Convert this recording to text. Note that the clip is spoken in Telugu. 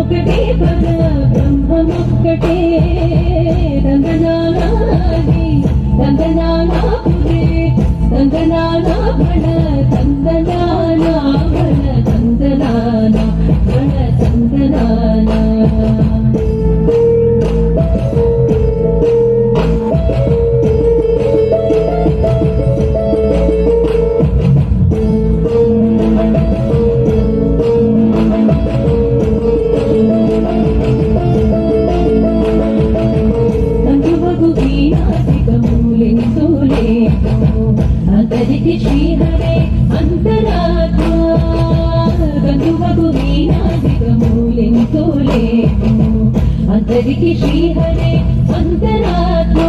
ఒకటే పద బ్రహ్మమొక్కటే దందనానాది దందనానా పురే దందనానా భణ దందనానా భణ దందనానా భణ దందనానా అందరికి శ్రీహరే అంతరాత్మ గంగువగు వీణాదిగమూలెంతోలే అందరికి శ్రీహరే అంతరాత్మ